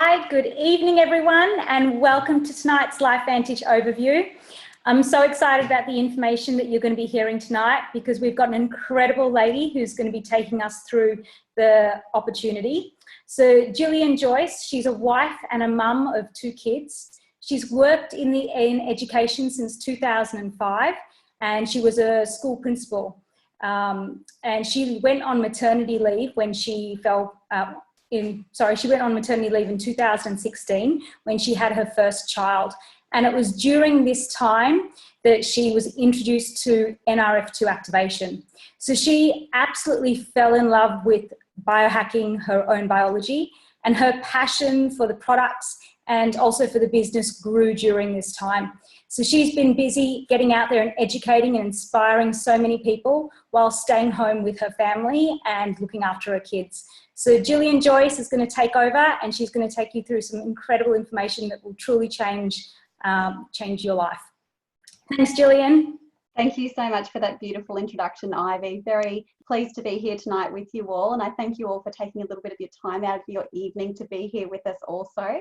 Hi, good evening everyone, and welcome to tonight's LifeVantage overview. I'm so excited about the information that you're going to be hearing tonight because we've got an incredible lady who's going to be taking us through the opportunity. So Gillian Joyce, she's a wife and a mum of 2 kids. She's worked in education since 2005, and she was a school principal. And she went on maternity leave when she she went on maternity leave in 2016 when she had her first child. And it was during this time that she was introduced to NRF2 activation. So she absolutely fell in love with biohacking her own biology, and her passion for the products and also for the business grew during this time. So she's been busy getting out there and educating and inspiring so many people while staying home with her family and looking after her kids. So Gillian Joyce is going to take over, and she's going to take you through some incredible information that will truly change your life. Thanks, Gillian. Thank you so much for that beautiful introduction, Ivy. Very pleased to be here tonight with you all, and I thank you all for taking a little bit of your time out of your evening to be here with us also.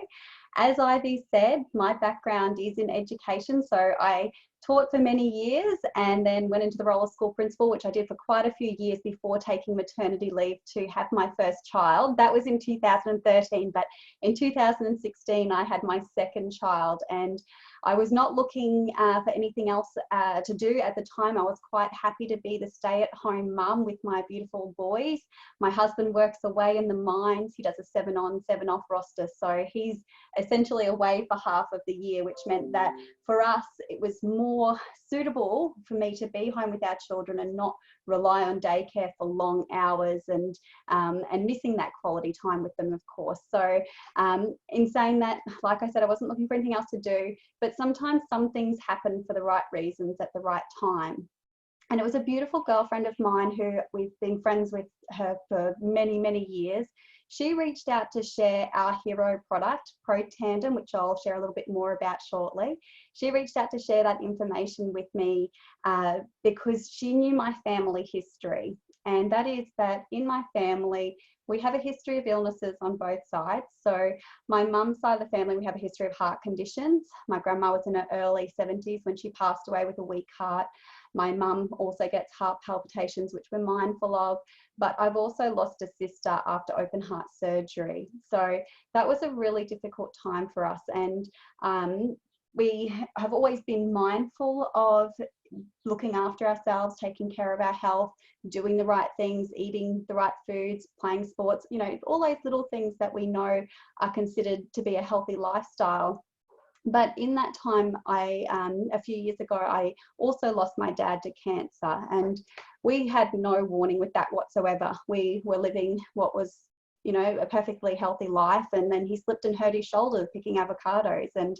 As Ivy said, my background is in education, so I taught for many years and then went into the role of school principal, which I did for quite a few years before taking maternity leave to have my first child. That was in 2013, but in 2016 I had my second child, and I was not looking for anything else to do at the time. I was quite happy to be the stay-at-home mum with my beautiful boys. My husband works away in the mines. He does a 7-on, 7-off roster, so he's essentially away for half of the year, which meant that for us it was more suitable for me to be home with our children and not rely on daycare for long hours and missing that quality time with them, of course. So in saying that, like I said, I wasn't looking for anything else to do, but sometimes some things happen for the right reasons at the right time. And it was a beautiful girlfriend of mine who we've been friends with her for many, many years. She reached out to share our hero product, Pro Tandem, which I'll share a little bit more about shortly. She reached out to share that information with me because she knew my family history. And that is that in my family, we have a history of illnesses on both sides. So my mum's side of the family, we have a history of heart conditions. My grandma was in her early 70s when she passed away with a weak heart. My mum also gets heart palpitations, which we're mindful of, but I've also lost a sister after open heart surgery. So that was a really difficult time for us. And we have always been mindful of looking after ourselves, taking care of our health, doing the right things, eating the right foods, playing sports, you know, all those little things that we know are considered to be a healthy lifestyle. But in that time, a few years ago, I also lost my dad to cancer, and we had no warning with that whatsoever. We were living what was, you know, a perfectly healthy life, and then he slipped and hurt his shoulder picking avocados, and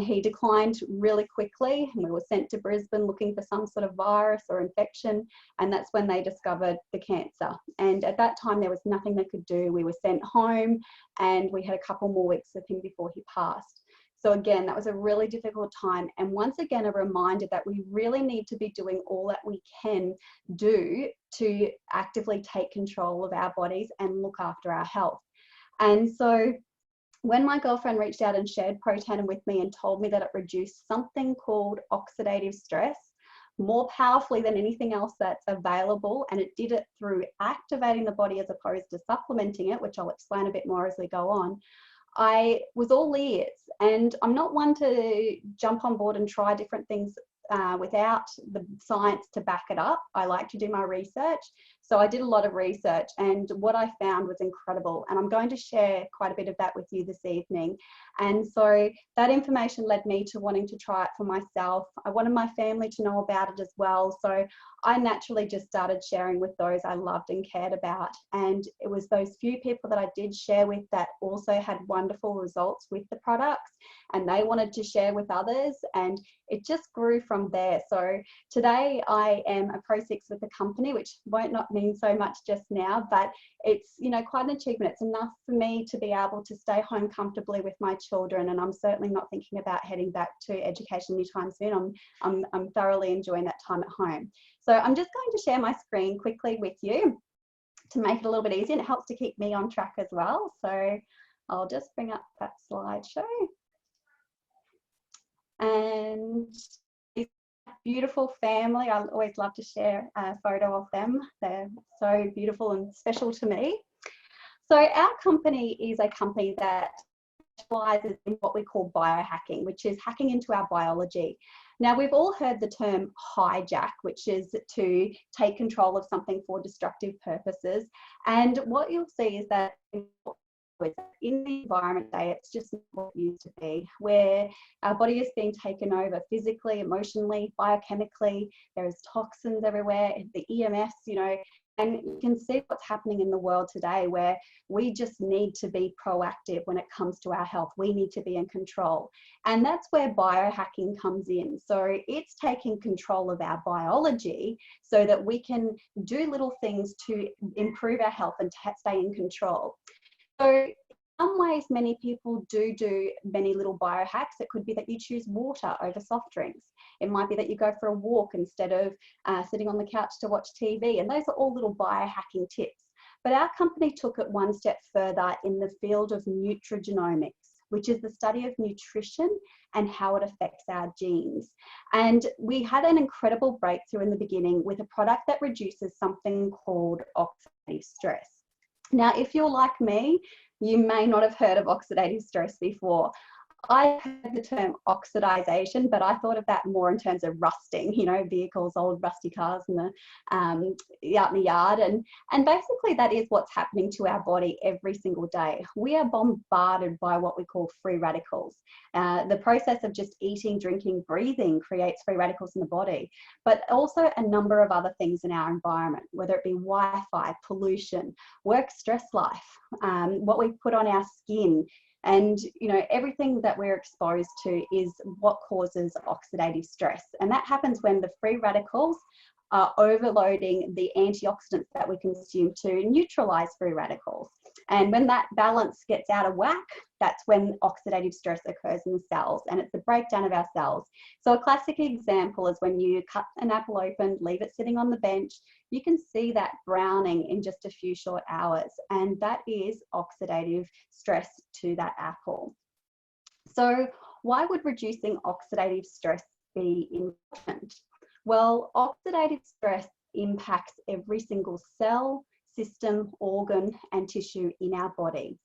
he declined really quickly, and we were sent to Brisbane looking for some sort of virus or infection, and that's when they discovered the cancer. And at that time, there was nothing they could do. We were sent home, and we had a couple more weeks with him before he passed. So again, that was a really difficult time. And once again, a reminder that we really need to be doing all that we can do to actively take control of our bodies and look after our health. And so when my girlfriend reached out and shared Pro Tandem with me and told me that it reduced something called oxidative stress more powerfully than anything else that's available, and it did it through activating the body as opposed to supplementing it, which I'll explain a bit more as we go on, I was all ears. And I'm not one to jump on board and try different things without the science to back it up. I like to do my research. So I did a lot of research, and what I found was incredible. And I'm going to share quite a bit of that with you this evening. And so that information led me to wanting to try it for myself. I wanted my family to know about it as well. So I naturally just started sharing with those I loved and cared about. And it was those few people that I did share with that also had wonderful results with the products, and they wanted to share with others. And it just grew from there. So today I am a Pro 6 with the company, which won't not mean so much just now, but it's, you know, quite an achievement. It's enough for me to be able to stay home comfortably with my children, and I'm certainly not thinking about heading back to education anytime soon. I'm thoroughly enjoying that time at home. So I'm just going to share my screen quickly with you to make it a little bit easier, and it helps to keep me on track as well. So I'll just bring up that slideshow. And this beautiful family, I always love to share a photo of them. They're so beautiful and special to me. So our company is a company that specializes in what we call biohacking, which is hacking into our biology. Now, we've all heard the term hijack, which is to take control of something for destructive purposes. And what you'll see is that in the environment today, it's just not what it used to be, where our body is being taken over physically, emotionally, biochemically. There's toxins everywhere, the EMFs, you know, and you can see what's happening in the world today, where we just need to be proactive when it comes to our health. We need to be in control. And that's where biohacking comes in. So it's taking control of our biology so that we can do little things to improve our health and stay in control. So in some ways, many people do many little biohacks. It could be that you choose water over soft drinks. It might be that you go for a walk instead of sitting on the couch to watch TV. And those are all little biohacking tips. But our company took it one step further in the field of nutrigenomics, which is the study of nutrition and how it affects our genes. And we had an incredible breakthrough in the beginning with a product that reduces something called oxidative stress. Now, if you're like me, you may not have heard of oxidative stress before. I heard the term oxidation, but I thought of that more in terms of rusting, you know, vehicles, old rusty cars in the, out in the yard. And basically that is what's happening to our body every single day. We are bombarded by what we call free radicals. The process of just eating, drinking, breathing creates free radicals in the body, but also a number of other things in our environment, whether it be Wi-Fi, pollution, work stress life, what we put on our skin. And, you know, everything that we're exposed to is what causes oxidative stress. And that happens when the free radicals are overloading the antioxidants that we consume to neutralize free radicals. And when that balance gets out of whack, that's when oxidative stress occurs in the cells, and it's the breakdown of our cells. So a classic example is when you cut an apple open, leave it sitting on the bench, you can see that browning in just a few short hours, and that is oxidative stress to that apple. So why would reducing oxidative stress be important? Well, oxidative stress impacts every single cell, system, organ, and tissue in our body.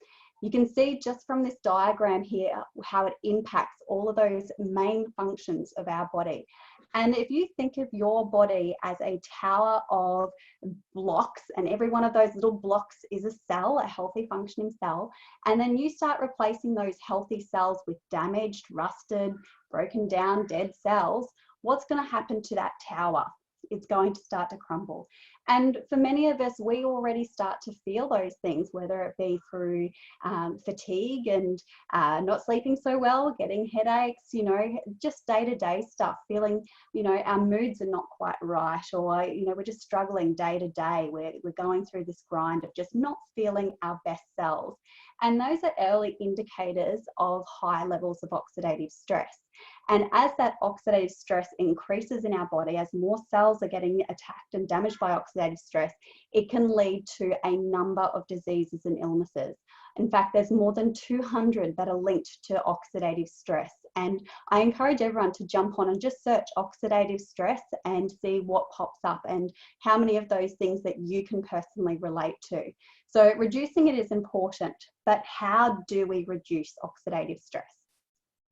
You can see just from this diagram here how it impacts all of those main functions of our body. And if you think of your body as a tower of blocks, and every one of those little blocks is a cell, a healthy functioning cell, and then you start replacing those healthy cells with damaged, rusted, broken down, dead cells, what's going to happen to that tower? It's going to start to crumble. And for many of us, we already start to feel those things, whether it be through fatigue and not sleeping so well, getting headaches, you know, just day-to-day stuff, feeling, you know, our moods are not quite right, or, you know, we're just struggling day to day. We're going through this grind of just not feeling our best selves. And those are early indicators of high levels of oxidative stress. And as that oxidative stress increases in our body, as more cells are getting attacked and damaged by oxidative stress, it can lead to a number of diseases and illnesses. In fact, there's more than 200 that are linked to oxidative stress. And I encourage everyone to jump on and just search oxidative stress and see what pops up and how many of those things that you can personally relate to. So reducing it is important, but how do we reduce oxidative stress?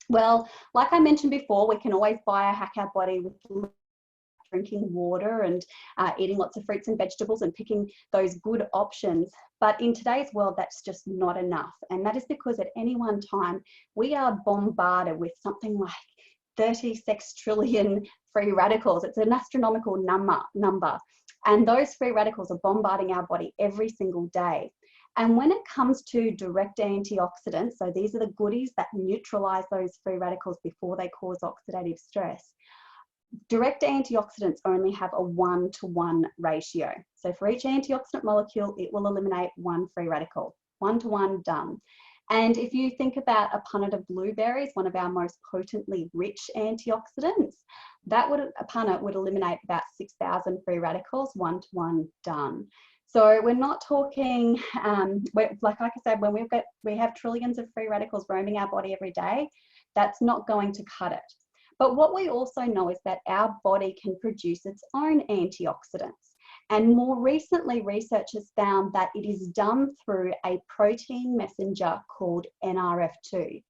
Well, like I mentioned before, we can always biohack our body with drinking water and eating lots of fruits and vegetables and picking those good options. But in today's world, that's just not enough. And that is because at any one time, we are bombarded with something like 36 trillion free radicals. It's an astronomical number. And those free radicals are bombarding our body every single day. And when it comes to direct antioxidants, so these are the goodies that neutralize those free radicals before they cause oxidative stress, direct antioxidants only have a 1-to-1 ratio. So for each antioxidant molecule, it will eliminate one free radical. 1-to-1, done. And if you think about a punnet of blueberries, one of our most potently rich antioxidants, that would, a punnet would eliminate about 6,000 free radicals, 1-to-1 done. So we're not talking, like I said, when we have trillions of free radicals roaming our body every day, that's not going to cut it. But what we also know is that our body can produce its own antioxidants. And more recently, research has found that it is done through a protein messenger called NRF2.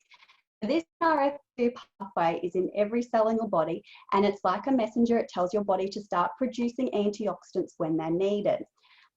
This NRF2 pathway is in every cell in your body, and it's like a messenger. It tells your body to start producing antioxidants when they're needed.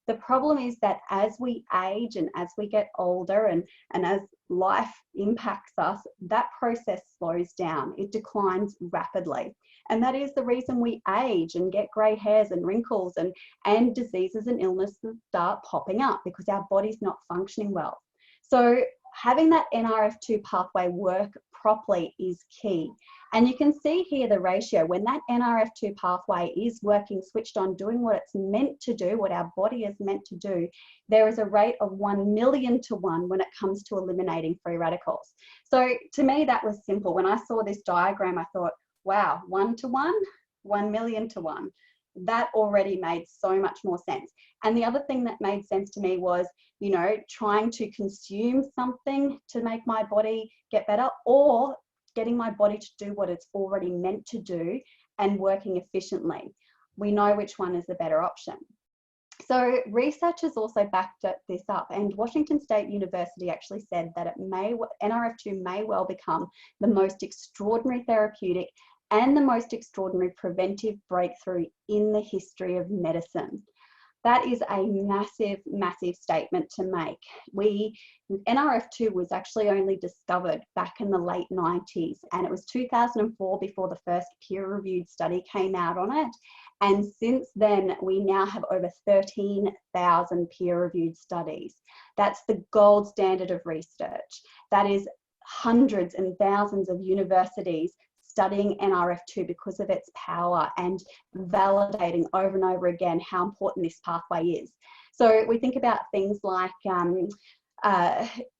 The problem is that as we age and as we get older and as life impacts us, that process slows down. It declines rapidly. And that is the reason we age and get grey hairs and wrinkles and diseases and illnesses start popping up, because our body's not functioning well. So having that NRF2 pathway work properly is key. And you can see here the ratio. When that NRF2 pathway is working, switched on, doing what it's meant to do, what our body is meant to do, there is a rate of 1,000,000 to 1 when it comes to eliminating free radicals. So to me, that was simple. When I saw this diagram, I thought, wow, 1-to-1, 1,000,000 to 1. That already made so much more sense. And the other thing that made sense to me was, you know, trying to consume something to make my body get better, or getting my body to do what it's already meant to do and working efficiently. We know which one is the better option. So researchers also backed this up, and Washington State University actually said that NRF2 may well become the most extraordinary therapeutic and the most extraordinary preventive breakthrough in the history of medicine. That is a massive, massive statement to make. NRF2 was actually only discovered back in the late 90s, and it was 2004 before the first peer-reviewed study came out on it. And since then, we now have over 13,000 peer-reviewed studies. That's the gold standard of research. That is hundreds and thousands of universities studying NRF2 because of its power and validating over and over again how important this pathway is. So we think about things like,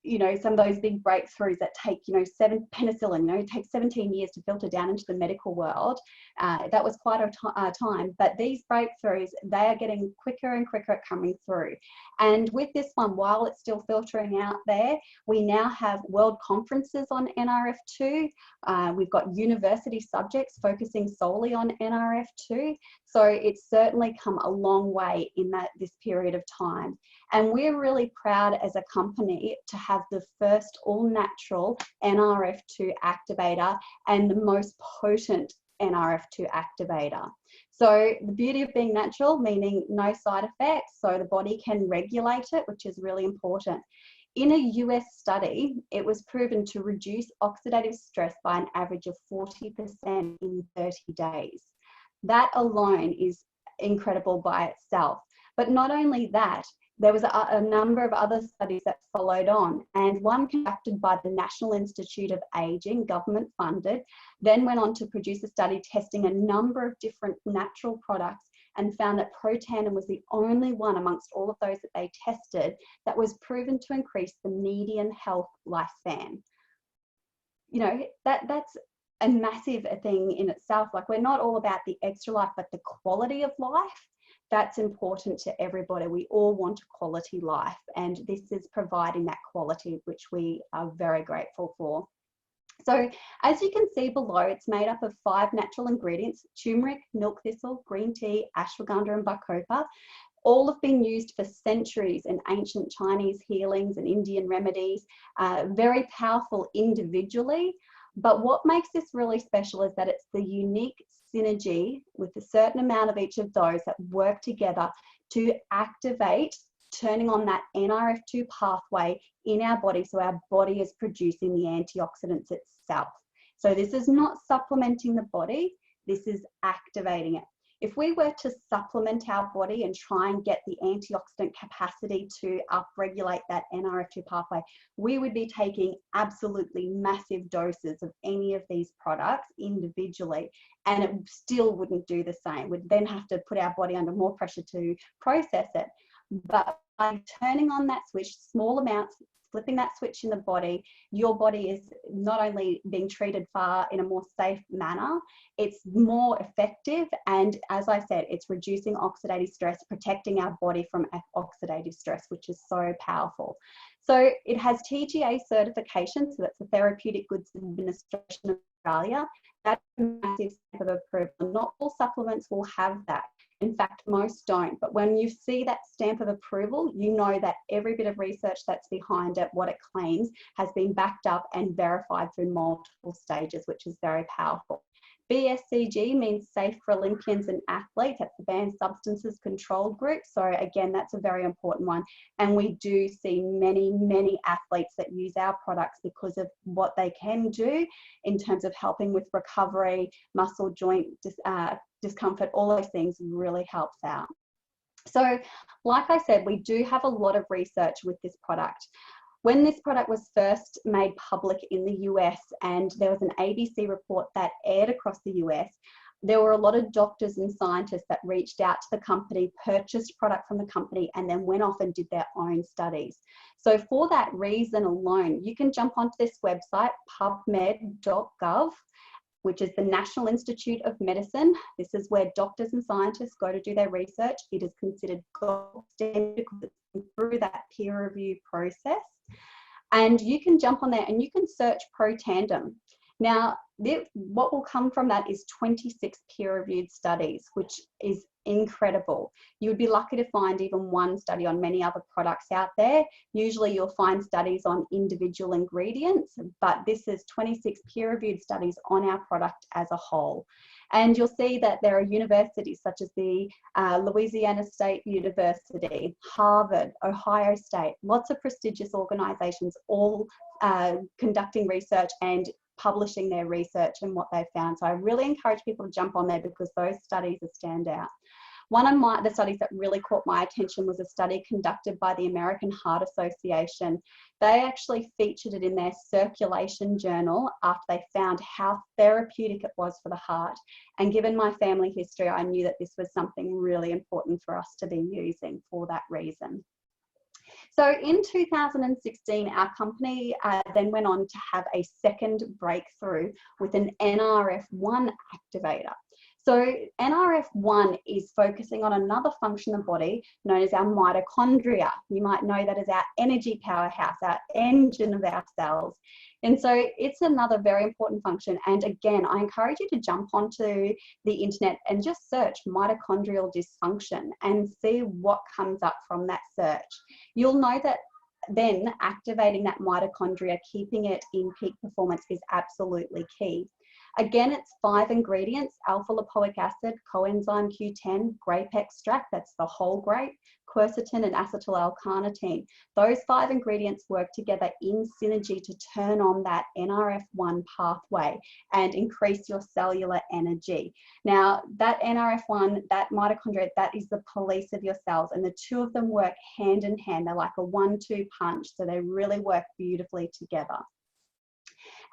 you know, some of those big breakthroughs that take, you know, penicillin, you know, it takes 17 years to filter down into the medical world. That was quite a time, but these breakthroughs, they are getting quicker and quicker at coming through. And with this one, while it's still filtering out there, we now have world conferences on NRF2. We've got university subjects focusing solely on NRF2. So it's certainly come a long way in this period of time. And we're really proud as a company to have the first all-natural NRF2 activator and the most potent NRF2 activator. So the beauty of being natural, meaning no side effects, so the body can regulate it, which is really important. In a US study, it was proven to reduce oxidative stress by an average of 40% in 30 days. That alone is incredible by itself. But not only that, there was a number of other studies that followed on, and one conducted by the National Institute of Aging, government funded, then went on to produce a study testing a number of different natural products and found that Protandim was the only one amongst all of those that they tested that was proven to increase the median health lifespan. You know, that's a massive thing in itself. Like, we're not all about the extra life, but the quality of life. That's important to everybody. We all want a quality life, and this is providing that quality, which we are very grateful for. So as you can see below, it's made up of 5 natural ingredients: turmeric, milk thistle, green tea, ashwagandha and bacopa. All have been used for centuries in ancient Chinese healings and Indian remedies, very powerful individually. But what makes this really special is that it's the unique synergy with a certain amount of each of those that work together to activate, turning on that NRF2 pathway in our body, so our body is producing the antioxidants itself. So this is not supplementing the body, this is activating it. If we were to supplement our body and try and get the antioxidant capacity to upregulate that NRF2 pathway, we would be taking absolutely massive doses of any of these products individually, and it still wouldn't do the same. We'd then have to put our body under more pressure to process it. But by turning on that switch, small amounts, flipping that switch in the body, your body is not only being treated far in a more safe manner, it's more effective. And as I said, it's reducing oxidative stress, protecting our body from oxidative stress, which is so powerful. So it has TGA certification, so that's the Therapeutic Goods Administration of Australia. That's a massive step of approval. Not all supplements will have that. In fact, most don't. But when you see that stamp of approval, you know that every bit of research that's behind it, what it claims, has been backed up and verified through multiple stages, which is very powerful. BSCG means Safe for Olympians and Athletes. That's the Banned Substances Controlled Group. So again, that's a very important one. And we do see many, many athletes that use our products because of what they can do in terms of helping with recovery, muscle joint discomfort, all those things really helps out. So like I said, we do have a lot of research with this product. When this product was first made public in the US, and there was an ABC report that aired across the US, there were a lot of doctors and scientists that reached out to the company, purchased product from the company, and then went off and did their own studies. So for that reason alone, you can jump onto this website, pubmed.gov, which is the National Institute of Medicine. This is where doctors and scientists go to do their research. It is considered gold standard because it's through that peer review process. And you can jump on there and you can search Protandim. Now, what will come from that is 26 peer-reviewed studies, which is incredible. You would be lucky to find even one study on many other products out there. Usually you'll find studies on individual ingredients, but this is 26 peer-reviewed studies on our product as a whole. And you'll see that there are universities such as the Louisiana State University, Harvard, Ohio State, lots of prestigious organizations all conducting research and publishing their research and what they've found. So I really encourage people to jump on there because those studies stand out. One of the studies that really caught my attention was a study conducted by the American Heart Association. They actually featured it in their circulation journal after they found how therapeutic it was for the heart. And given my family history, I knew that this was something really important for us to be using for that reason. So in 2016, our company then went on to have a second breakthrough with an NRF1 activator. So NRF1 is focusing on another function of the body known as our mitochondria. You might know that as our energy powerhouse, our engine of our cells. And so it's another very important function. And again, I encourage you to jump onto the internet and just search mitochondrial dysfunction and see what comes up from that search. You'll know that then activating that mitochondria, keeping it in peak performance is absolutely key. Again, it's 5 ingredients: alpha lipoic acid, coenzyme Q10, grape extract, that's the whole grape, quercetin and acetyl L-carnitine. Those 5 ingredients work together in synergy to turn on that NRF1 pathway and increase your cellular energy. Now, that NRF1, that mitochondria, that is the police of your cells, and the two of them work hand in hand. They're like a 1-2 punch, so they really work beautifully together.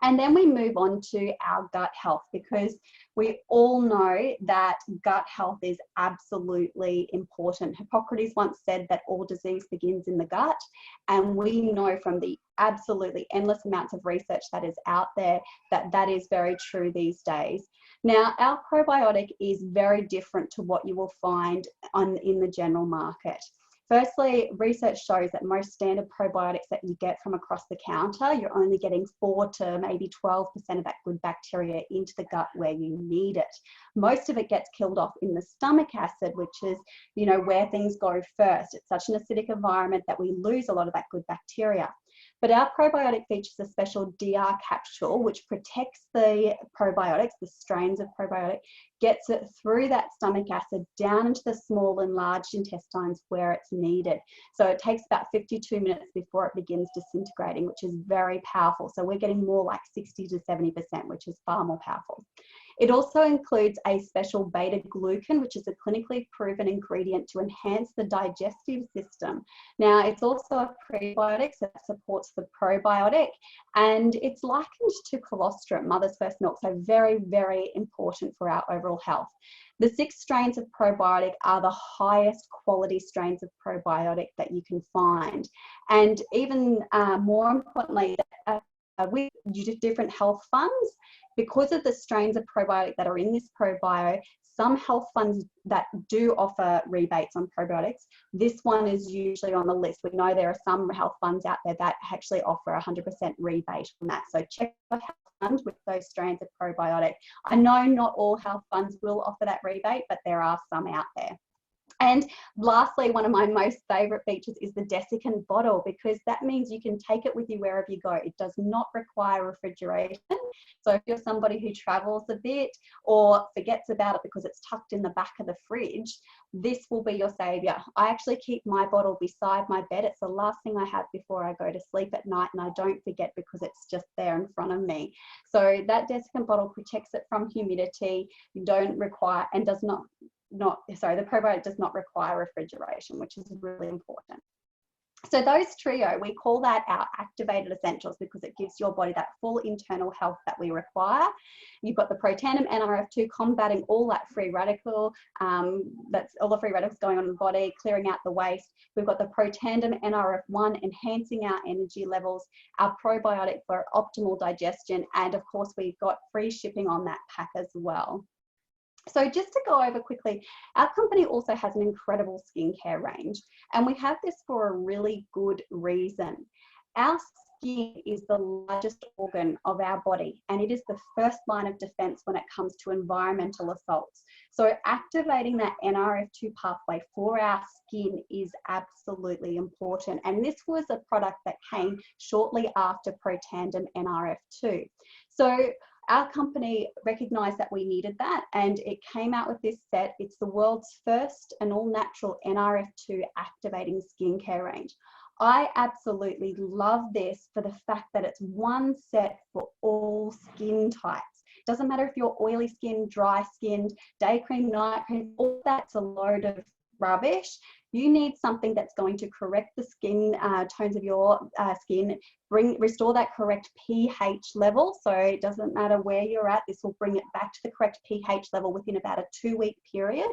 And then we move on to our gut health, because we all know that gut health is absolutely important. Hippocrates once said that all disease begins in the gut, and we know from the absolutely endless amounts of research that is out there that that is very true these days. Now, our probiotic is very different to what you will find in the general market. Firstly, research shows that most standard probiotics that you get from across the counter, you're only getting 4 to maybe 12% of that good bacteria into the gut where you need it. Most of it gets killed off in the stomach acid, which is, you know, where things go first. It's such an acidic environment that we lose a lot of that good bacteria. But our probiotic features a special DR capsule, which protects the probiotics, the strains of probiotic, gets it through that stomach acid down into the small and large intestines where it's needed. So it takes about 52 minutes before it begins disintegrating, which is very powerful. So we're getting more like 60 to 70%, which is far more powerful. It also includes a special beta glucan, which is a clinically proven ingredient to enhance the digestive system. Now, it's also a prebiotic, so that supports the probiotic, and it's likened to colostrum, mother's first milk, so very, very important for our overall health. The 6 strains of probiotic are the highest quality strains of probiotic that you can find. And even more importantly, with different health funds, because of the strains of probiotic that are in this probio, some health funds that do offer rebates on probiotics, this one is usually on the list. We know there are some health funds out there that actually offer 100% rebate on that. So check your health fund with those strains of probiotic. I know not all health funds will offer that rebate, but there are some out there. And lastly, one of my most favorite features is the desiccant bottle, because that means you can take it with you wherever you go. It does not require refrigeration. So if you're somebody who travels a bit or forgets about it because it's tucked in the back of the fridge, this will be your savior. I actually keep my bottle beside my bed. It's the last thing I have before I go to sleep at night, and I don't forget because it's just there in front of me. So that desiccant bottle protects it from humidity. You don't require, and does not the probiotic does not require refrigeration, which is really important. So those trio, we call that our activated essentials because it gives your body that full internal health that we require. You've got the Protandim NRF2 combating all that free radical, that's all the free radicals going on in the body, clearing out the waste. We've got the Protandim NRF1 enhancing our energy levels, our probiotic for optimal digestion, and of course we've got free shipping on that pack as well. So just to go over quickly, our company also has an incredible skincare range, and we have this for a really good reason. Our skin is the largest organ of our body, and it is the first line of defense when it comes to environmental assaults. So activating that NRF2 pathway for our skin is absolutely important. And this was a product that came shortly after Protandim NRF2. So our company recognized that we needed that, and it came out with this set. It's the world's first and all natural NRF2 activating skincare range. I absolutely love this for the fact that it's one set for all skin types. Doesn't matter if you're oily skin, dry skinned, day cream, night cream, all that's a load of rubbish. You need something that's going to correct the skin tones of your skin, restore that correct pH level. So it doesn't matter where you're at, this will bring it back to the correct pH level within about a 2-week period.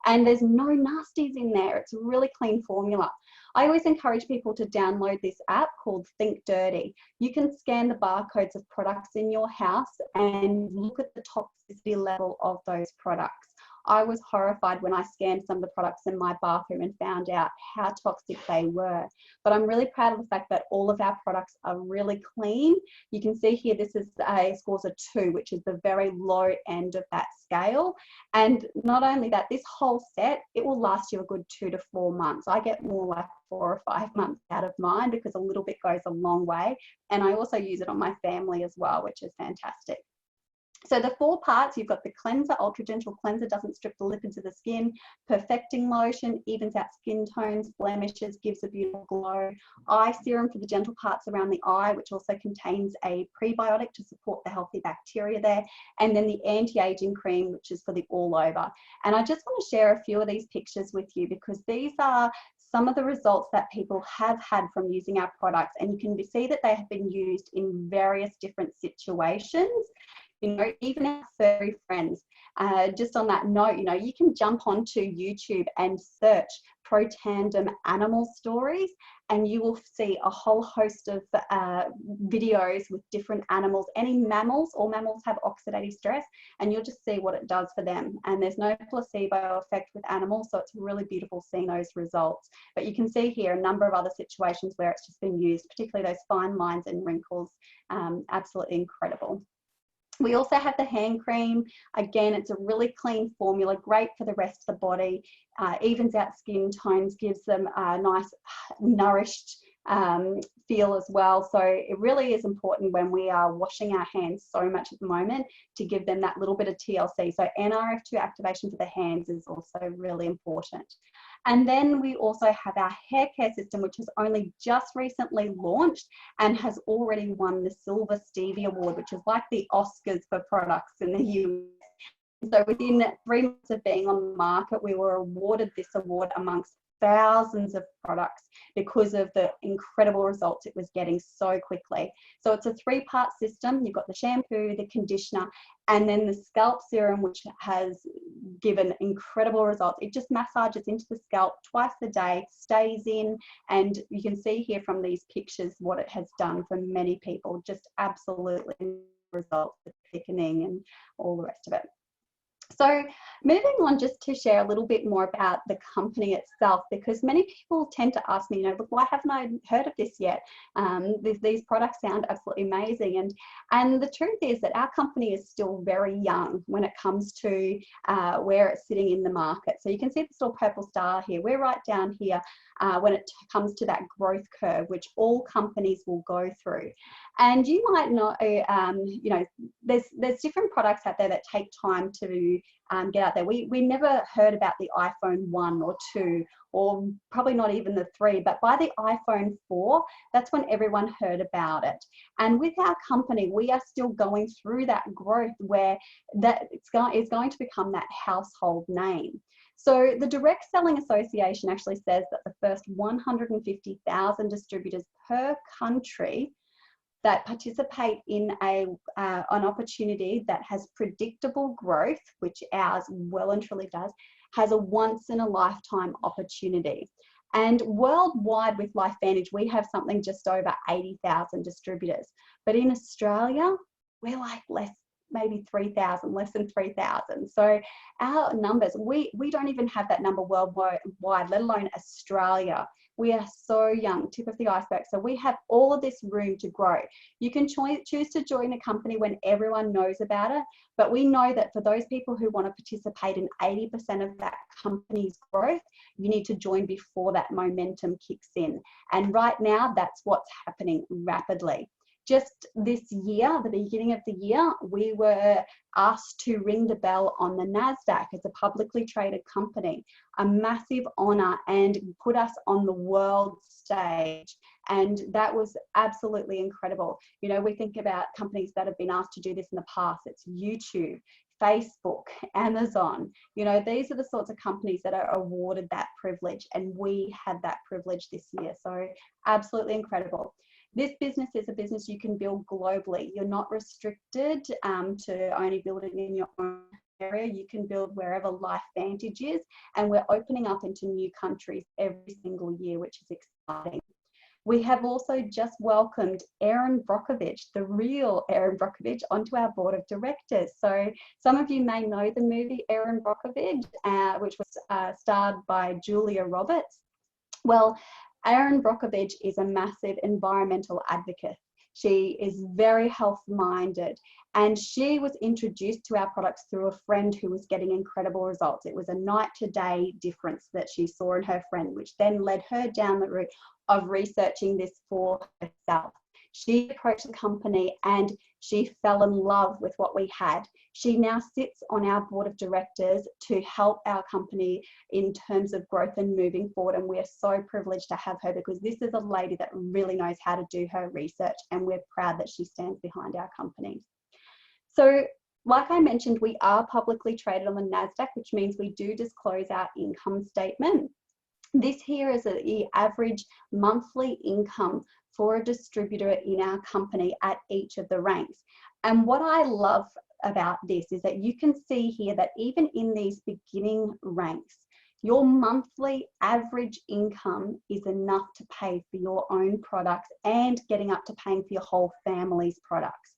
And there's no nasties in there. It's a really clean formula. I always encourage people to download this app called Think Dirty. You can scan the barcodes of products in your house and look at the toxicity level of those products. I was horrified when I scanned some of the products in my bathroom and found out how toxic they were. But I'm really proud of the fact that all of our products are really clean. You can see here, this is a scores of 2, which is the very low end of that scale. And not only that, this whole set, it will last you a good 2 to 4 months. I get more like 4 or 5 months out of mine because a little bit goes a long way. And I also use it on my family as well, which is fantastic. So the 4 parts, you've got the cleanser, ultra gentle cleanser, doesn't strip the lipids of the skin, perfecting lotion, evens out skin tones, blemishes, gives a beautiful glow, eye serum for the gentle parts around the eye, which also contains a prebiotic to support the healthy bacteria there, and then the anti-aging cream, which is for the all over. And I just want to share a few of these pictures with you because these are some of the results that people have had from using our products, and you can see that they have been used in various different situations. You know, even our furry friends. Just on that note, you know, you can jump onto YouTube and search Protandim animal stories, and you will see a whole host of videos with different animals. Any mammals, all mammals have oxidative stress, and you'll just see what it does for them. And there's no placebo effect with animals, so it's really beautiful seeing those results. But you can see here a number of other situations where it's just been used, particularly those fine lines and wrinkles. Absolutely incredible. We also have the hand cream. Again, it's a really clean formula, great for the rest of the body, evens out skin tones, gives them a nice nourished feel as well. So it really is important when we are washing our hands so much at the moment to give them that little bit of TLC. So NRF2 activation for the hands is also really important. And then we also have our hair care system, which has only just recently launched and has already won the Silver Stevie Award, which is like the Oscars for products in the US. So within 3 months of being on the market, we were awarded this award amongst thousands of products because of the incredible results it was getting so quickly. So it's a 3-part system. You've got the shampoo, the conditioner, and then the scalp serum, which has given incredible results. It just massages into the scalp twice a day, stays in, and you can see here from these pictures what it has done for many people. Just absolutely results, the thickening and all the rest of it. So moving on, just to share a little bit more about the company itself, because many people tend to ask me, look, why haven't I heard of this yet? These products sound absolutely amazing. And the truth is that our company is still very young when it comes to where it's sitting in the market. So you can see this little purple star here. We're right down here when it comes to that growth curve, which all companies will go through. And you might not, there's different products out there that take time to get out there. We never heard about the iPhone 1 or 2, or probably not even the 3, but by the iPhone 4, that's when everyone heard about it. And with our company, we are still going through that growth where that is going to become that household name. So the Direct Selling Association actually says that the first 150,000 distributors per country that participate in an opportunity that has predictable growth, which ours well and truly does, has a once-in-a-lifetime opportunity. And worldwide with LifeVantage, we have something just over 80,000 distributors. But in Australia, we're like maybe 3,000, less than 3,000. So our numbers, we don't even have that number worldwide, let alone Australia. We are so young, tip of the iceberg. So we have all of this room to grow. You can choose to join a company when everyone knows about it, but we know that for those people who want to participate in 80% of that company's growth, you need to join before that momentum kicks in. And right now, that's what's happening rapidly. Just this year, the beginning of the year, we were asked to ring the bell on the NASDAQ as a publicly traded company, a massive honor, and put us on the world stage. And that was absolutely incredible. We think about companies that have been asked to do this in the past. It's YouTube, Facebook, Amazon. These are the sorts of companies that are awarded that privilege, and we had that privilege this year. So absolutely incredible. This business is a business you can build globally. You're not restricted to only building in your own area. You can build wherever LifeVantage is, and we're opening up into new countries every single year, which is exciting. We have also just welcomed Erin Brockovich, the real Erin Brockovich, onto our board of directors. So some of you may know the movie Erin Brockovich, which was starred by Julia Roberts. Well, Erin Brockovich is a massive environmental advocate. She is very health-minded, and she was introduced to our products through a friend who was getting incredible results. It was a night-to-day difference that she saw in her friend, which then led her down the route of researching this for herself. She approached the company and she fell in love with what we had. She now sits on our board of directors to help our company in terms of growth and moving forward. And we're so privileged to have her, because this is a lady that really knows how to do her research, and we're proud that she stands behind our company. So like I mentioned, we are publicly traded on the NASDAQ, which means we do disclose our income statement. This here is the average monthly income for a distributor in our company at each of the ranks. And what I love about this is that you can see here that even in these beginning ranks, your monthly average income is enough to pay for your own products and getting up to paying for your whole family's products.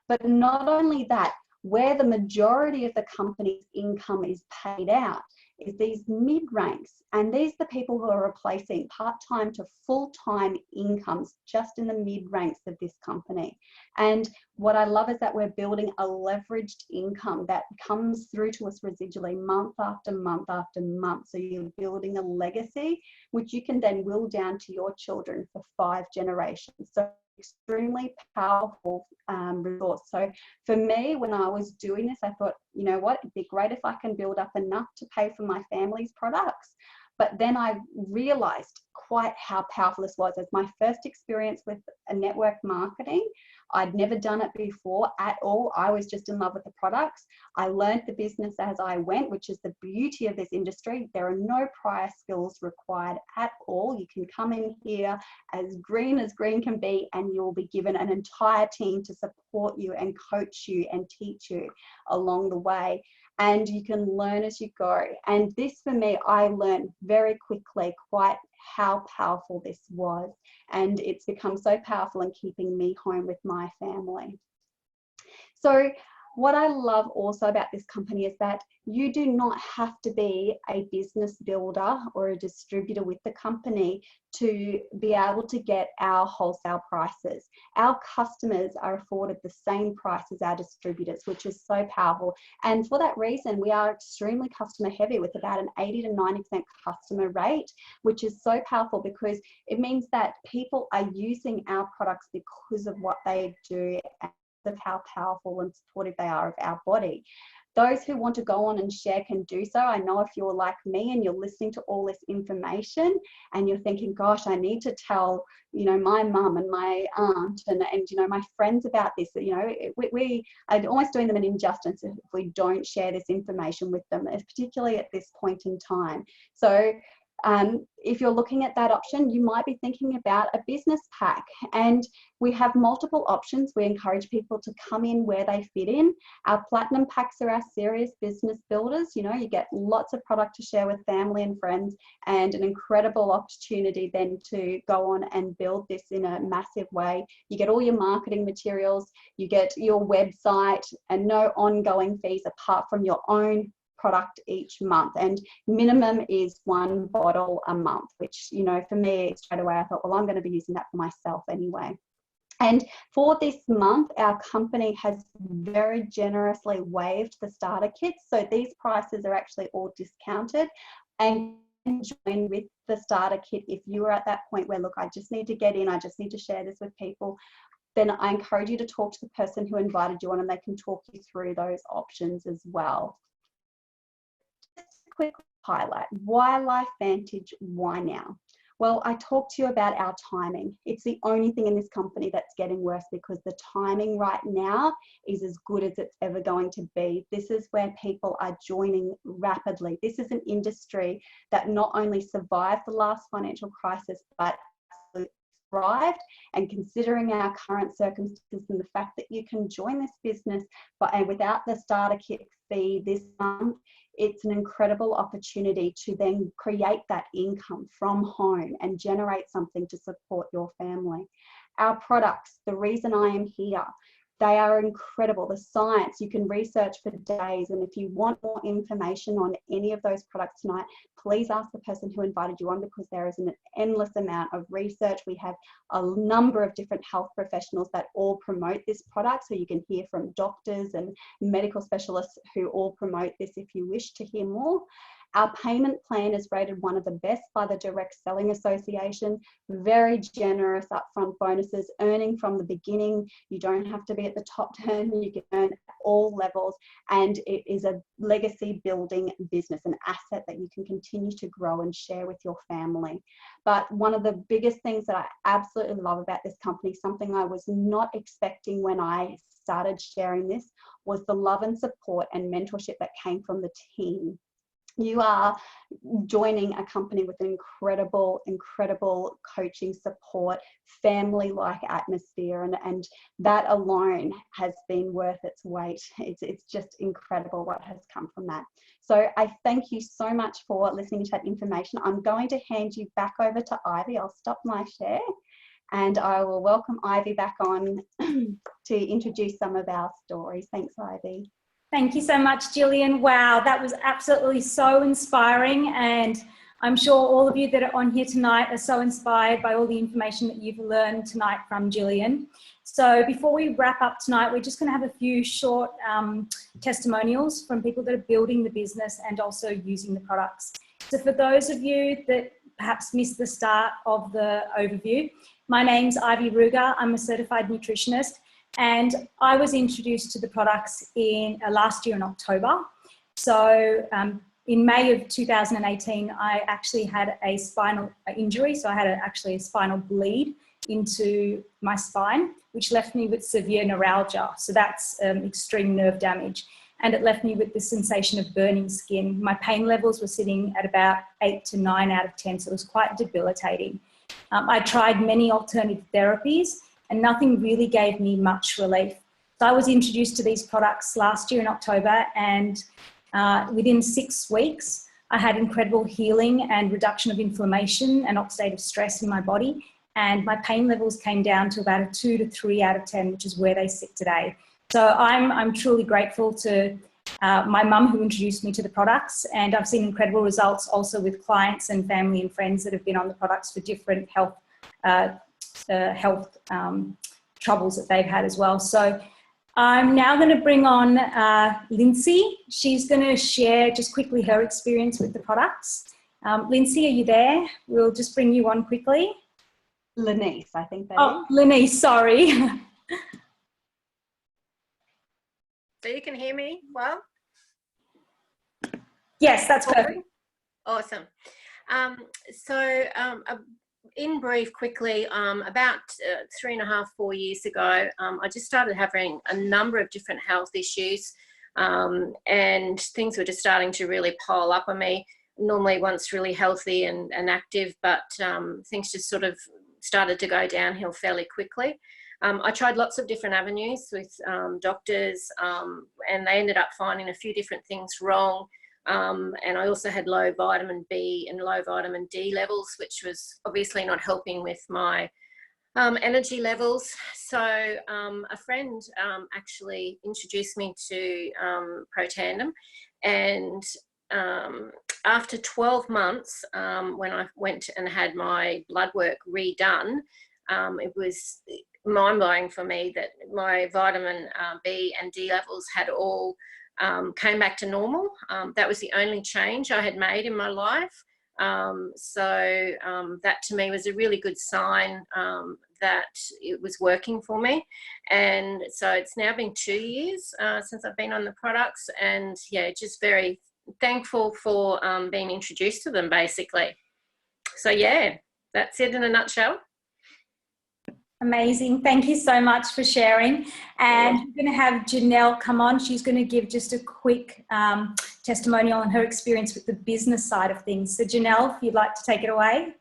But not only that, where the majority of the company's income is paid out is these mid ranks, and these are the people who are replacing part-time to full-time incomes just in the mid ranks of this company. And what I love is that we're building a leveraged income that comes through to us residually month after month after month. So you're building a legacy which you can then will down to your children for 5 generations. So extremely powerful resource. So for me, when I was doing this, I thought, you know what, it'd be great if I can build up enough to pay for my family's products. But then I realized quite how powerful this was. As my first experience with a network marketing, I'd never done it before at all. I was just in love with the products. I learned the business as I went, which is the beauty of this industry. There are no prior skills required at all. You can come in here as green can be, and you'll be given an entire team to support you and coach you and teach you along the way. And you can learn as you go. And this, for me, I learned very quickly quite how powerful this was. And it's become so powerful in keeping me home with my family. So what I love also about this company is that you do not have to be a business builder or a distributor with the company to be able to get our wholesale prices. Our customers are afforded the same price as our distributors, which is so powerful. And for that reason, we are extremely customer heavy with about an 80 to 90% customer rate, which is so powerful because it means that people are using our products because of what they do, of how powerful and supportive they are of our body. Those who want to go on and share can do so. I know if you're like me and you're listening to all this information and you're thinking, gosh, I need to tell, my mum and my aunt and my friends about this, we are almost doing them an injustice if we don't share this information with them, particularly at this point in time. So if you're looking at that option, you might be thinking about a business pack, and we have multiple options. We encourage people to come in where they fit in. Our platinum packs are our serious business builders. You get lots of product to share with family and friends, and an incredible opportunity then to go on and build this in a massive way. You get all your marketing materials, you get your website, and no ongoing fees apart from your own product each month, and minimum is 1 bottle a month, which for me straight away I thought, well, I'm going to be using that for myself anyway. And for this month, our company has very generously waived the starter kits, so these prices are actually all discounted, and join with the starter kit if you are at that point where, look, I just need to get in, I just need to share this with people. Then I encourage you to talk to the person who invited you on, and they can talk you through those options as well. Quick highlight. Why LifeVantage? Why now? Well, I talked to you about our timing. It's the only thing in this company that's getting worse, because the timing right now is as good as it's ever going to be. This is where people are joining rapidly. This is an industry that not only survived the last financial crisis, but thrived. And considering our current circumstances and the fact that you can join this business and without the starter kit fee this month, it's an incredible opportunity to then create that income from home and generate something to support your family. Our products, the reason I am here, they are incredible. The science, you can research for days. And if you want more information on any of those products tonight, please ask the person who invited you on, because there is an endless amount of research. We have a number of different health professionals that all promote this product. So you can hear from doctors and medical specialists who all promote this if you wish to hear more. Our payment plan is rated one of the best by the Direct Selling Association. Very generous upfront bonuses, earning from the beginning. You don't have to be at the top turn, you can earn at all levels, and it is a legacy building business, an asset that you can continue to grow and share with your family. But one of the biggest things that I absolutely love about this company, something I was not expecting when I started sharing this, was the love and support and mentorship that came from the team. You are joining a company with an incredible coaching support, family-like atmosphere, and that alone has been worth its weight. It's just incredible what has come from that. So I thank you so much for listening to that information. I'm going to hand you back over to Ivy. I'll stop my share, and I will welcome Ivy back on to introduce some of our stories. Thanks, Ivy. Thank you so much, Gillian. Wow, that was absolutely so inspiring. And I'm sure all of you that are on here tonight are so inspired by all the information that you've learned tonight from Gillian. So before we wrap up tonight, we're just going to have a few short testimonials from people that are building the business and also using the products. So for those of you that perhaps missed the start of the overview, my name's Ivy Ruger. I'm a certified nutritionist. And I was introduced to the products in last year in October. So in May of 2018, I actually had a spinal injury. So I had actually a spinal bleed into my spine, which left me with severe neuralgia. So that's extreme nerve damage. And it left me with the sensation of burning skin. My pain levels were sitting at about 8 to 9 out of 10. So it was quite debilitating. I tried many alternative therapies and nothing really gave me much relief. So I was introduced to these products last year in October, and within 6 weeks, I had incredible healing and reduction of inflammation and oxidative stress in my body. And my pain levels came down to about a 2 to 3 out of 10, which is where they sit today. So I'm truly grateful to my mum who introduced me to the products, and I've seen incredible results also with clients and family and friends that have been on the products for different health troubles that they've had as well. So I'm now going to bring on Lindsay. She's going to share just quickly her experience with the products. Lindsay, are you there? We'll just bring you on quickly. Lenice, I think that is. is. Lenice, sorry. So you can hear me well? Yes, that's perfect. Awesome. In brief, quickly, about 3.5, 4 years ago, I just started having a number of different health issues, and things were just starting to really pile up on me. Normally once really healthy and active, but things just sort of started to go downhill fairly quickly. I tried lots of different avenues with doctors, and they ended up finding a few different things wrong. And I also had low vitamin B and low vitamin D levels, which was obviously not helping with my energy levels. So a friend actually introduced me to Protandim, and after 12 months, when I went and had my blood work redone, it was mind-blowing for me that my vitamin B and D levels had all came back to normal. That was the only change I had made in my life. That to me was a really good sign that it was working for me. And so it's now been 2 years since I've been on the products, and yeah, just very thankful for being introduced to them, basically. So yeah, that's it in a nutshell. Amazing. Thank you so much for sharing. And we're going to have Janelle come on. She's going to give just a quick testimonial on her experience with the business side of things. So Janelle, if you'd like to take it away.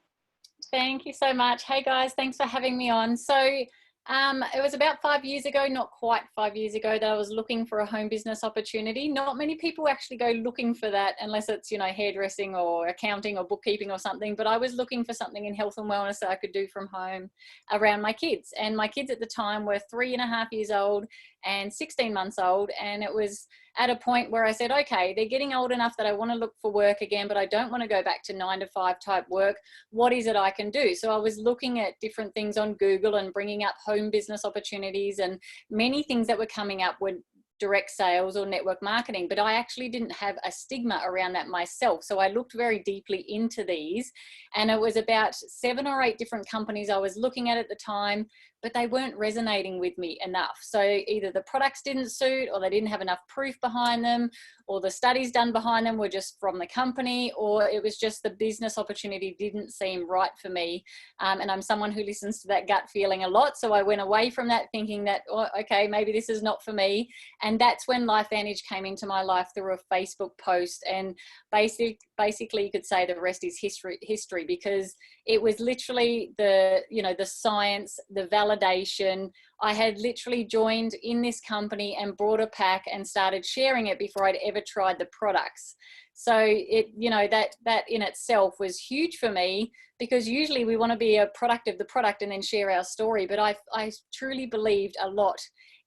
Thank you so much. Hey guys, thanks for having me on. So it was about 5 years ago, not quite 5 years ago, that I was looking for a home business opportunity. Not many people actually go looking for that unless it's, you know, hairdressing or accounting or bookkeeping or something. But I was looking for something in health and wellness that I could do from home around my kids. And my kids at the time were 3.5 years old and 16 months old. And it was at a point where I said, okay, they're getting old enough that I want to look for work again, but I don't want to go back to 9 to 5 type work. What is it I can do? So I was looking at different things on Google and bringing up home business opportunities, and many things that were coming up were direct sales or network marketing, but I actually didn't have a stigma around that myself. So I looked very deeply into these, and it was about 7 or 8 different companies I was looking at the time, but they weren't resonating with me enough. So either the products didn't suit, or they didn't have enough proof behind them, or the studies done behind them were just from the company, or it was just the business opportunity didn't seem right for me. And I'm someone who listens to that gut feeling a lot. So I went away from that thinking that, oh, okay, maybe this is not for me. And that's when LifeVantage came into my life through a Facebook post. And basically you could say the rest is history, because it was literally the science, the validation. I had literally joined in this company and brought a pack and started sharing it before I'd ever tried the products. So that in itself was huge for me, because usually we want to be a product of the product and then share our story. But I truly believed a lot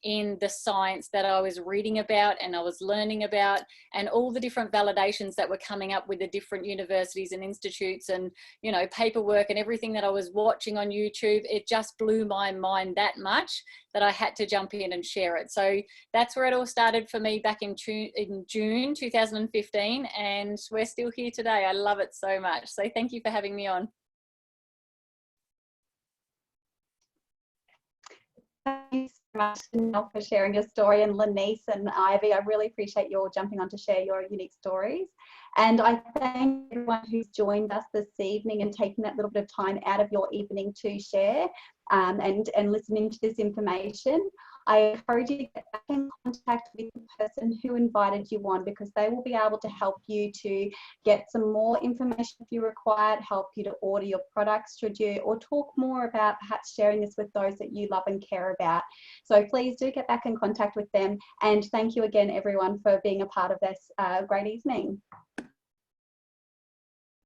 in the science that I was reading about and I was learning about, and all the different validations that were coming up with the different universities and institutes and, you know, paperwork and everything that I was watching on YouTube. It just blew my mind that much that I had to jump in and share it. So that's where it all started for me back in June 2015, and we're still here today. I love it so much. So thank you for having me on. Thank you much for sharing your story, and Lenice and Ivy, I really appreciate you all jumping on to share your unique stories. And I thank everyone who's joined us this evening and taking that little bit of time out of your evening to share and listening to this information. I encourage you to get back in contact with the person who invited you on, because they will be able to help you to get some more information if you require it, help you to order your products should you, or talk more about perhaps sharing this with those that you love and care about. So please do get back in contact with them. And thank you again, everyone, for being a part of this great evening.